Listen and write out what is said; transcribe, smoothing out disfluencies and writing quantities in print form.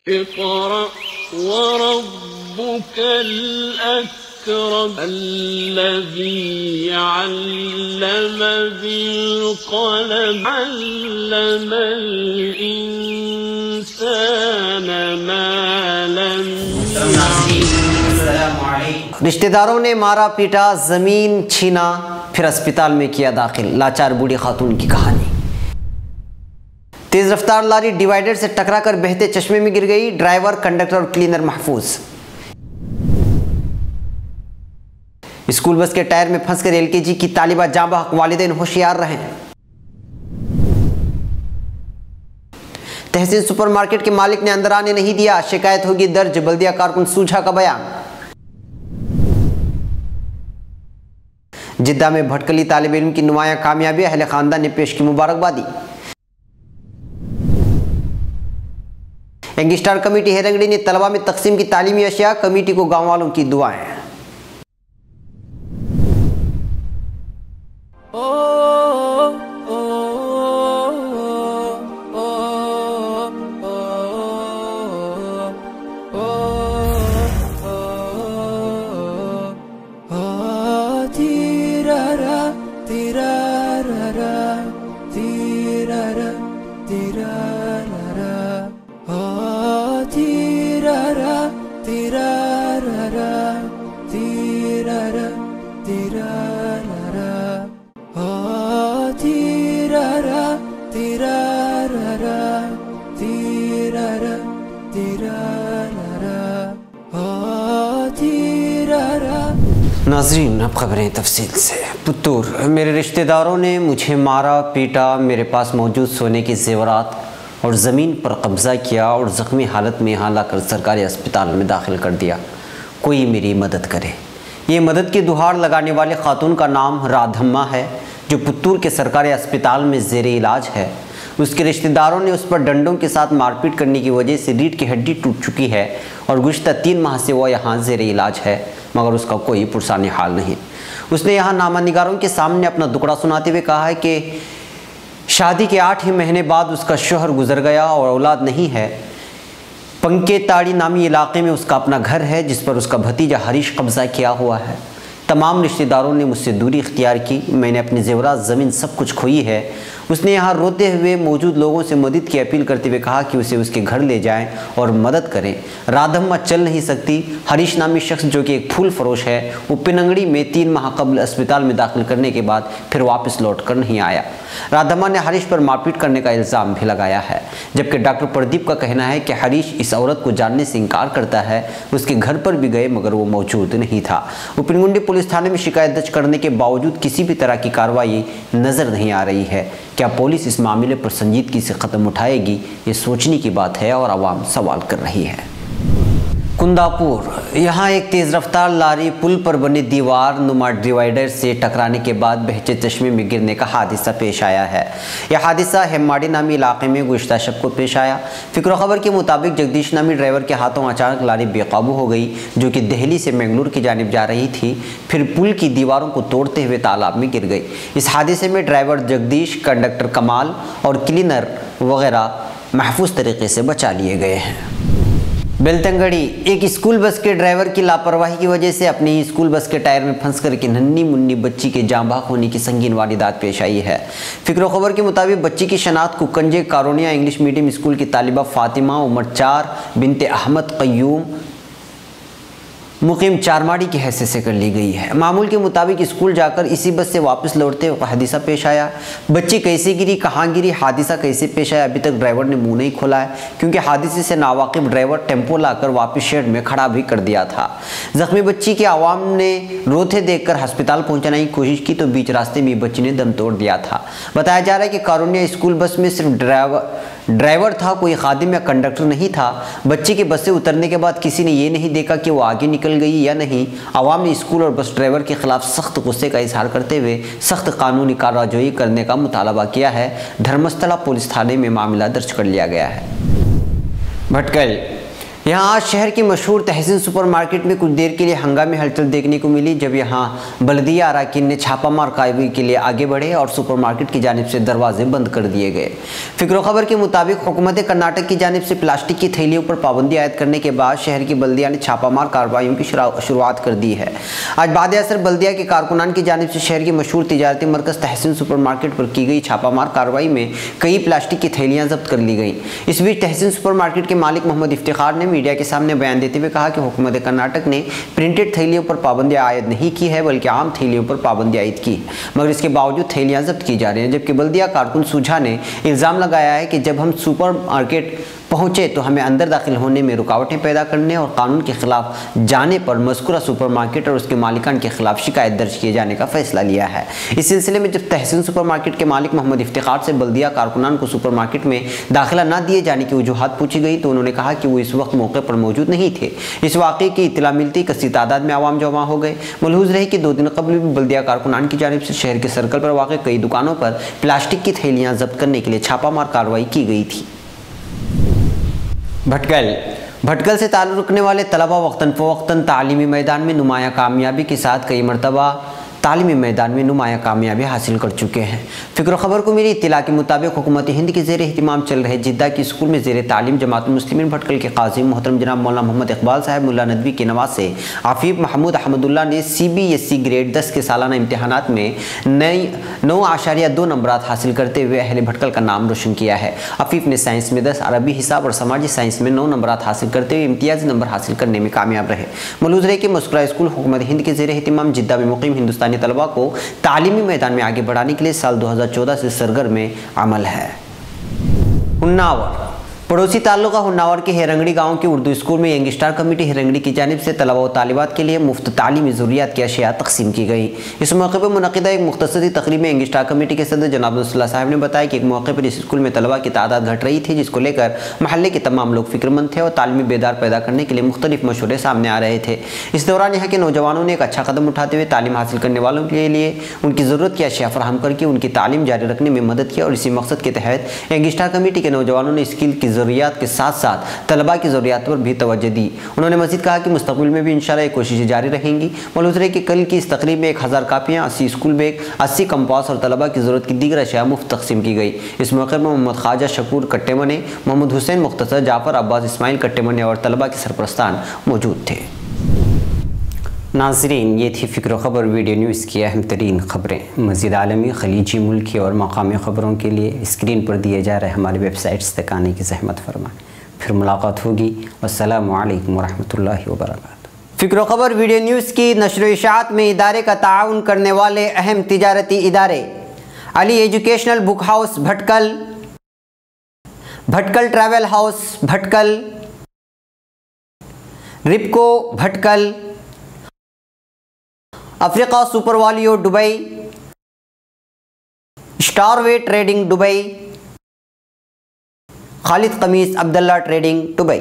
इक़रा वरब्बुकल अकरम अल्लज़ी Allam bill क़लम अल्लमल इंसान मा लम यअलम। रिश्तेदारों ने मारा पीटा, जमीन छीना, फिर अस्पताल में किया दाखिल। लाचार बूढ़ी खातून की कहानी। तेज रफ्तार लारी डिवाइडर से टकराकर बहते चश्मे में गिर गई। ड्राइवर, कंडक्टर और क्लीनर महफूज। स्कूल बस के टायर में फंसकर एलकेजी की तालिबा जाँ बहक, वालिदैन होशियार रहें। तहसील सुपरमार्केट के मालिक ने अंदर आने नहीं दिया, शिकायत होगी दर्ज। बल्दिया कारकुन सूझा का बयान। जिद्दा में भटकली तालिब इल्म की नुमायां कामयाबी, अहले खानदान ने पेश की मुबारकबादी। यंगस्टार कमेटी हेरंगड़ी ने तलबा में तकसीम की तालीमी अशिया, कमेटी को गांव वालों की दुआएं। नाज़रीन, अब खबरें तफसील से। पुत्तूर, मेरे रिश्तेदारों ने मुझे मारा पीटा, मेरे पास मौजूद सोने के जेवरात और ज़मीन पर कब्ज़ा किया और ज़ख्मी हालत में यहाँ लाकर सरकारी अस्पताल में दाखिल कर दिया। कोई मेरी मदद करे। ये मदद की दुहार लगाने वाले खातून का नाम राधम्मा है, जो पुत्तूर के सरकारी अस्पताल में ज़ेरे इलाज है। उसके रिश्तेदारों ने उस पर डंडों के साथ मारपीट करने की वजह से रीढ़ की हड्डी टूट चुकी है और गुज़श्ता 3 माह से वह यहाँ ज़ेरे इलाज है, मगर उसका कोई पुरसानी हाल नहीं। उसने यहाँ नामानिगारों के सामने अपना दुखड़ा सुनाते हुए कहा है कि शादी के 8 ही महीने बाद उसका शौहर गुजर गया और औलाद नहीं है। पंके ताड़ी नामी इलाके में उसका अपना घर है, जिस पर उसका भतीजा हरीश कब्जा किया हुआ है। तमाम रिश्तेदारों ने मुझसे दूरी इख्तियार की। मैंने अपनी जेवरात, ज़मीन सब कुछ खोई है। उसने यहाँ रोते हुए मौजूद लोगों से मदद की अपील करते हुए कहा कि उसे उसके घर ले जाएं और मदद करें। राधम्मा चल नहीं सकती। हरीश नामी शख्स, जो कि एक फूल फरोश है, वो पिनंगड़ी में 3 माह कबल अस्पताल में दाखिल करने के बाद फिर वापस लौट कर नहीं आया। राधम्मा ने हरीश पर मारपीट करने का इल्ज़ाम भी लगाया है, जबकि डॉक्टर प्रदीप का कहना है कि हरीश इस औरत को जानने से इनकार करता है। उसके घर पर भी गए मगर वो मौजूद नहीं था। उपिनगुंडी पुलिस थाने में शिकायत दर्ज करने के बावजूद किसी भी तरह की कार्रवाई नज़र नहीं आ रही है। क्या पुलिस इस मामले पर संजीदगी से कदम उठाएगी? ये सोचने की बात है और आवाम सवाल कर रही है। कुंदापुर, यहाँ एक तेज़ रफ्तार लारी पुल पर बनी दीवार नुमा डिवाइडर से टकराने के बाद बहते चश्मे में गिरने का हादसा पेश आया है। यह हादसा हेम्माड़ी नामी इलाके में गुज़श्ता शब को पेश आया। फिक्र खबर के मुताबिक जगदीश नामी ड्राइवर के हाथों अचानक लारी बेकाबू हो गई, जो कि दिल्ली से मंगलूर की जानिब जा रही थी। फिर पुल की दीवारों को तोड़ते हुए तालाब में गिर गई। इस हादसे में ड्राइवर जगदीश, कंडक्टर कमाल और क्लीनर वगैरह महफूज तरीके से बचा लिए गए हैं। बेलतंगड़ी, एक स्कूल बस के ड्राइवर की लापरवाही की वजह से अपनी ही स्कूल बस के टायर में फंसकर एक नन्ही मुन्नी बच्ची के जाँ बहक होने की संगीन वारदात पेश आई है। फिक्र खबर के मुताबिक बच्ची की शनाख्त कुकंजे कारोनिया इंग्लिश मीडियम स्कूल की तालिबा फातिमा उमर 4 बिनते अहमद कय्यूम मुकीम चारमाड़ी की हैसियत से कर ली गई है। मामूल के मुताबिक स्कूल जाकर इसी बस से वापस लौटते हुए हादसा पेश आया। बच्ची कैसे गिरी, कहाँ गिरी, हादसा कैसे पेश आया, अभी तक ड्राइवर ने मुंह नहीं खोला है, क्योंकि हादसे से नावाकिफ ड्राइवर टेम्पो लाकर वापस शेड में खड़ा भी कर दिया था। जख्मी बच्ची के आवाम ने रोते देखकर अस्पताल पहुँचाने की कोशिश की तो बीच रास्ते में बच्ची ने दम तोड़ दिया था। बताया जा रहा है कि कारोनिया स्कूल बस में सिर्फ ड्राइवर था, कोई खादिम या कंडक्टर नहीं था। बच्ची के बस से उतरने के बाद किसी ने ये नहीं देखा कि वो आगे निकल गई या नहीं। आवाम ने स्कूल और बस ड्राइवर के खिलाफ सख्त गुस्से का इजहार करते हुए सख्त कानूनी कार्रवाई करने का मुतालबा किया है। धर्मस्थला पुलिस थाने में मामला दर्ज कर लिया गया है। भटकल, यहाँ आज शहर की मशहूर तहसीन सुपरमार्केट में कुछ देर के लिए हंगामी हलचल देखने को मिली, जब यहाँ बल्दिया अराकीन ने छापामार कार्रवाई के लिए आगे बढ़े और सुपरमार्केट की जानिब से दरवाजे बंद कर दिए गए। फिक्रो खबर के मुताबिक हुकूमत कर्नाटक की जानिब से प्लास्टिक की थैलियों पर पाबंदी आयद करने के बाद शहर की बल्दिया ने छापामार कार्रवाइयों की शुरुआत कर दी है। आज बाद असर बल्दिया के कारकुनान की जानिब से शहर की मशहूर तिजारती मरकज़ तहसीन सुपरमार्केट पर की गई छापामार कार्रवाई में कई प्लास्टिक की थैलियाँ जब्त कर ली गई। इस बीच तहसीन सुपरमार्केट के मालिक मोहम्मद इफ्तिखार ने मीडिया के सामने बयान देते हुए कहा कि हुकूमत कर्नाटक ने प्रिंटेड थैलियों पर पाबंदी आयद नहीं की है, बल्कि आम थैलियों पर पाबंदी आयद की है, मगर इसके बावजूद थैलियां जब्त की जा रही हैं। जबकि बल्दिया कारकुन सुझा ने इल्ज़ाम लगाया है कि जब हम सुपरमार्केट पहुंचे तो हमें अंदर दाखिल होने में रुकावटें पैदा करने और कानून के खिलाफ जाने पर मज़कूरा सुपरमार्केट और उसके मालिकान के खिलाफ शिकायत दर्ज किए जाने का फैसला लिया है। इस सिलसिले में जब तहसीन सुपरमार्केट के मालिक मोहम्मद इफ्तिखार से बल्दिया कारकुनान को सुपरमार्केट में दाखिला न दिए जाने की वजूहात पूछी गई तो उन्होंने कहा कि वो इस वक्त मौके पर मौजूद नहीं थे। इस वाक़े की इत्तला मिलती कसी तादाद में आवाम जमा हो गए। मलहूज़ रहे कि 2 दिन कबल भी बल्दिया कारकुनान की जानिब से शहर के सर्कल पर वाक़ कई दुकानों पर प्लास्टिक की थैलियाँ जब्त करने के लिए छापामार कार्रवाई की गई थी। भटकल से ताल्लुक़ रखने वाले तलबा वक्तन फ़वक्तन तालीमी मैदान में नुमाया कामयाबी के साथ कई मरतबा तालीमी मैदान में नुमाया कामयाबी हासिल कर चुके हैं। फिक्र खबर को मिली इत्तला के मुताबिक हुकूमत हिंद के ज़ेर एहतिमाम चल रहे जिद्दा की स्कूल में ज़ेर तालीम जमात मुस्लिमीन भटकल के काज़ी मोहतरम जनाब मौलाना मोहम्मद इकबाल साहब मुल्ला नदवी के नवाज से आफिफ महमूद अहमदुल्ला ने CBSE ग्रेड 10 के सालाना इम्तहानात में 9.2 नंबरात हासिल करते हुए अहले भटकल का नाम रोशन किया है। आफिफ ने साइंस में 10, अरबी, हिसाब और समाजी साइंस में 9 नंबरात हासिल करते हुए इम्तियाज़ी नंबर हासिल करने में कामयाब रहे। मलूज़ रहे कि मस्कुरा स्कूल हुकूमत हिंद के ज़ेर एहतिमाम जिद्दा में मुक़ीम हिंदुस्तानी तलबा को तालीमी मैदान में आगे बढ़ाने के लिए साल 2014 से सरगर्म अमल है। उन्नावर पड़ोसी ताल्लुका हुन्नावर के हिरंगड़ी गांव के उर्दू स्कूल में यंगस्टार कमेटी हिरंगड़ी की जानिब से तलबा व तालिबात के लिए मुफ्त तालीमी ज़रूरियात की अशिया तकसीम की गई। इस मौके पर मुनक़िदा एक मुख्तसरी तकरीब में यंगस्टार कमेटी के सदर जनाब नसरुल्लाह साहब ने बताया कि एक मौके पर इस स्कूल में तलबा की तादाद घट रही थी, जिसको लेकर महल्ले के तमाम लोग फिक्रमंद थे और तालीमी बेदार पैदा करने के लिए मुख्तलिफ मशवरे सामने आ रहे थे। इस दौरान यहाँ के नौजवानों ने एक अच्छा कदम उठाते हुए तालीम हासिल करने वालों के लिए उनकी ज़रूरत की अशिया फराहम करके उनकी तालीम जारी रखने में मदद की और इसी मकसद के तहत यंगस्टार कमेटी के नौजवानों ने स्किल की ज़रूरियात के साथ तलबा की ज़रूरियात पर भी तवज्जो दी। उन्होंने मज़ीद कहा कि मुस्तक़बिल में भी इंशाअल्लाह ये कोशिशें जारी रहेंगी। मलूज़ रहे कि कल की इस तकरीब में 1000 कापियाँ, 80 स्कूल बैग, 80 कंपास और तलबा की ज़रूरत की दीगर अशिया मुफ्त तकसीम की गई। इस मौके पर मोहम्मद ख्वाजा शकूर कट्टेमने, मोहम्मद हुसैन मुख्तसर, जाफ़र अब्बास इस्माइल कट्टेमने और तलबा के सरपरस्तान मौजूद थे। नाज़रीन, ये थी फ़िक्र खबर वीडियो न्यूज़ की अहम तरीन ख़बरें। मज़ीद आलमी, ख़लीजी, मुल्की और मकामी ख़बरों के लिए स्क्रीन पर दिए जा रहे हमारी वेबसाइट्स तक आने की ज़हमत फरमाएं। फिर मुलाकात होगी। अस्सलामु अलैकुम वरहमतुल्लाहि वबरकातुहू। फ़िक्र खबर वीडियो न्यूज़ की नशर व इशाअत में इदारे का ताउन करने वाले अहम तिजारती इदारे Ali educational book house Bhatkal, Bhatkal travel house Bhatkal, Ripco Bhatkal, Africa super Valio Dubai, Starway trading Dubai, Khalid Khamis Abdullah trading Dubai.